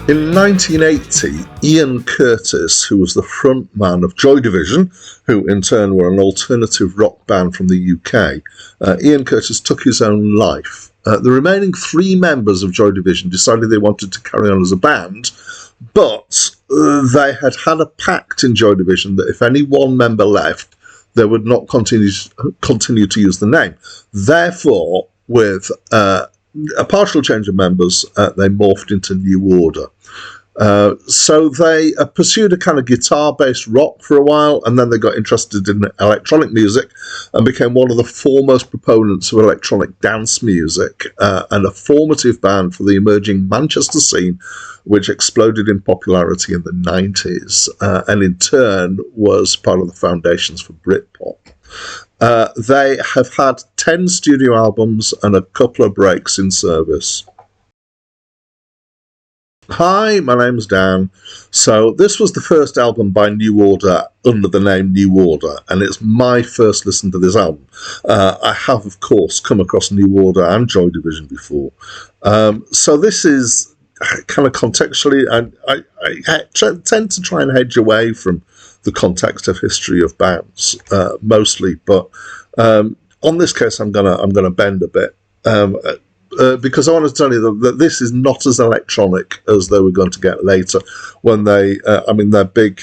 In 1980, Ian Curtis, who was the front man of Joy Division, who in turn were an alternative rock band from the UK, Ian Curtis took his own life. The remaining three members of Joy Division decided they wanted to carry on as a band, but they had had a pact in Joy Division that if any one member left, they would not continue to use the name. Therefore, with a partial change of members, they morphed into New Order. So they pursued a kind of guitar-based rock for a while, and then they got interested in electronic music and became one of the foremost proponents of electronic dance music, and a formative band for the emerging Manchester scene, which exploded in popularity in the 90s, and in turn was part of the foundations for Britpop. They have had 10 studio albums and a couple of breaks in service. Hi, my name's Dan. So this was the first album by New Order under the name New Order, and it's my first listen to this album. I have, of course, come across New Order and Joy Division before. So this is kind of contextually, I tend to try and hedge away from the context of history of bands, mostly, but on this case I'm gonna bend a bit. Because I want to tell you that this is not as electronic as they were going to get later when they, their big,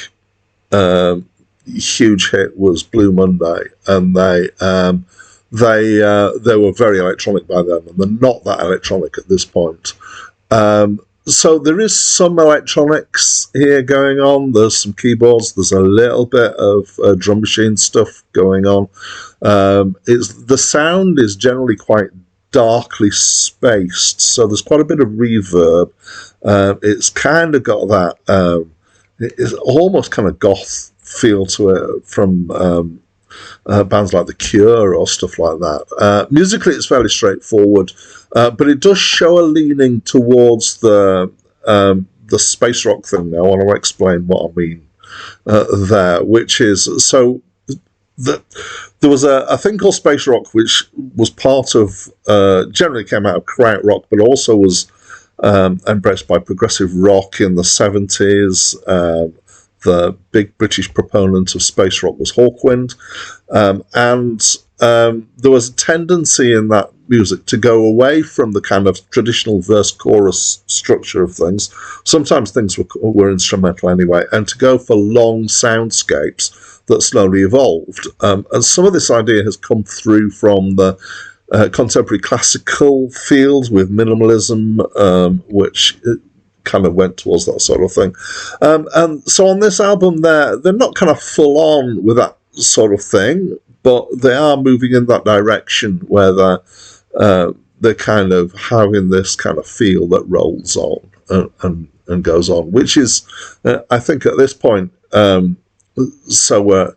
huge hit was Blue Monday, and they were very electronic by then, and they're not that electronic at this point. So there is some electronics here going on. There's some keyboards. There's a little bit of drum machine stuff going on. The sound is generally quite darkly spaced, so there's quite a bit of reverb. It's kind of got that it's almost kind of goth feel to it from bands like The Cure or stuff like that. Musically it's fairly straightforward, but it does show a leaning towards the space rock thing. Now I want to explain what I mean there, which is, so there was a thing called space rock, which was part of, generally came out of krautrock, but also was embraced by progressive rock in the 70s. The big British proponent of space rock was Hawkwind, and there was a tendency in that music to go away from the kind of traditional verse-chorus structure of things. Sometimes things were instrumental anyway, and to go for long soundscapes that slowly evolved. And some of this idea has come through from the contemporary classical field with minimalism, which kind of went towards that sort of thing. And so on this album, they're not kind of full on with that sort of thing, but they are moving in that direction where they're kind of having this kind of feel that rolls on and goes on, which is, I think at this point, so we're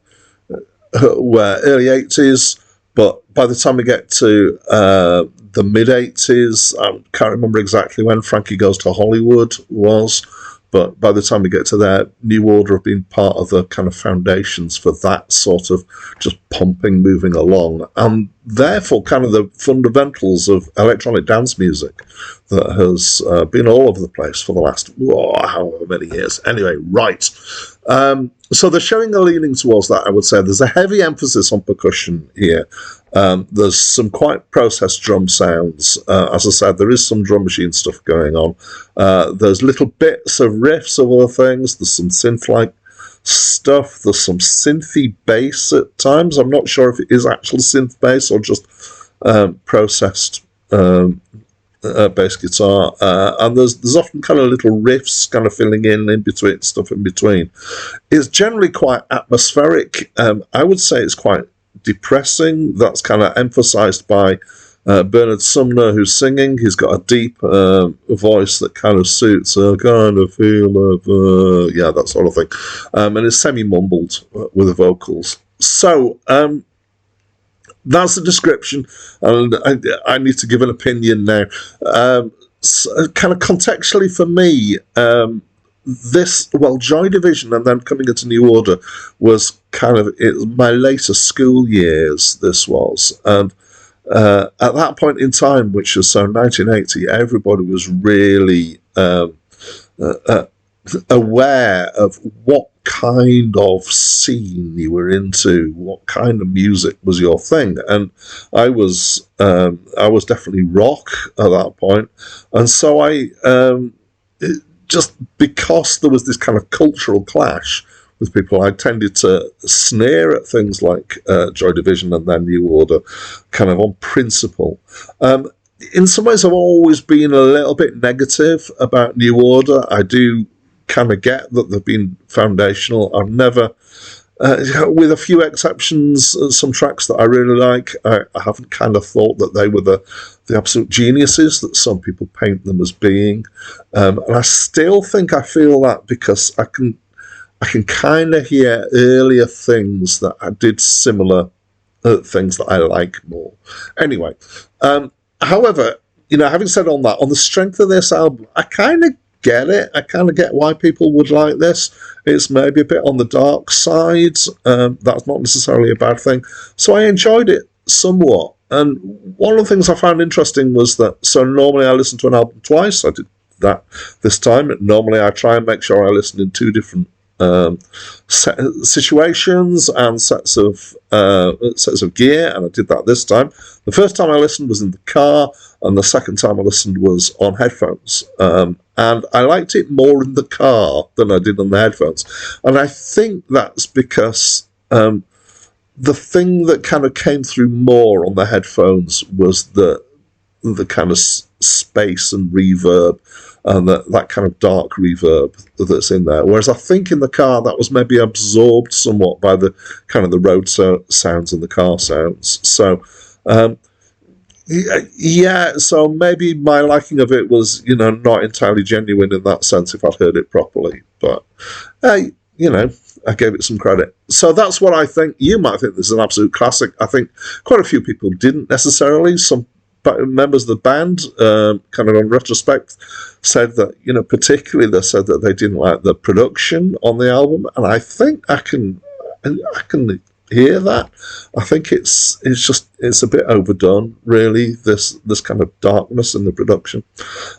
early 80s, but by the time we get to the mid 80s, I can't remember exactly when Frankie Goes to Hollywood was, but by the time we get to there, New Order have been part of the kind of foundations for that sort of just pumping, moving along, and therefore kind of the fundamentals of electronic dance music that has been all over the place for the last however many years. Anyway, right. So they're showing a leaning towards that, I would say. There's a heavy emphasis on percussion here. There's some quite processed drum sounds. As I said, there is some drum machine stuff going on. There's little bits of riffs of other things. There's some synth-like stuff. There's some synthy bass at times. I'm not sure if it is actual synth bass or just processed bass guitar, and there's often kind of little riffs kind of filling in between stuff in between. It's generally quite atmospheric. I would say it's quite depressing. That's kind of emphasized by Bernard Sumner, who's singing. He's got a deep voice that kind of suits a kind of feel of that sort of thing, and it's semi-mumbled with the vocals. So that's the description, and I need to give an opinion now. Kind of contextually for me, Joy Division and then coming into New Order was kind of my later school years, this was. And at that point in time, which was so 1980, everybody was really aware of what kind of scene you were into, what kind of music was your thing, and I was definitely rock at that point, and so just because there was this kind of cultural clash with people, I tended to sneer at things like Joy Division and then New Order, kind of on principle. In some ways, I've always been a little bit negative about New Order. I do kind of get that they've been foundational. I've never, with a few exceptions, some tracks that I really like, I haven't kind of thought that they were the absolute geniuses that some people paint them as being. And I still think I feel that because I can kind of hear earlier things that I did similar things that I like more. Anyway, however, having said on that, on the strength of this album, I kind of get it. I kind of get why people would like this. It's maybe a bit on the dark side. That's not necessarily a bad thing. So I enjoyed it somewhat. And one of the things I found interesting was that, so normally I listen to an album twice. I did that this time. Normally I try and make sure I listen in two different situations and sets of gear, and I did that this time. The first time I listened was in the car, and the second time I listened was on headphones. And I liked it more in the car than I did on the headphones. And I think that's because the thing that kind of came through more on the headphones was the kind of space and reverb, and that kind of dark reverb that's in there. Whereas I think in the car that was maybe absorbed somewhat by the kind of the road sounds and the car sounds. So so maybe my liking of it was, not entirely genuine in that sense if I'd heard it properly. But, I gave it some credit. So that's what I think. You might think this is an absolute classic. I think quite a few people didn't necessarily. Some members of the band, kind of in retrospect, said that, particularly they said that they didn't like the production on the album. And I think I can hear that. I think it's a bit overdone, really, this kind of darkness in the production.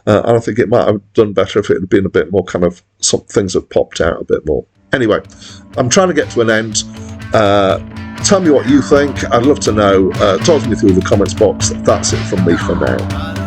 And I think it might have done better if it had been a bit more kind of, some things have popped out a bit more. Anyway, I'm trying to get to an end. Tell me what you think. I'd love to know. Talk to me through the comments box. That's it from me for now.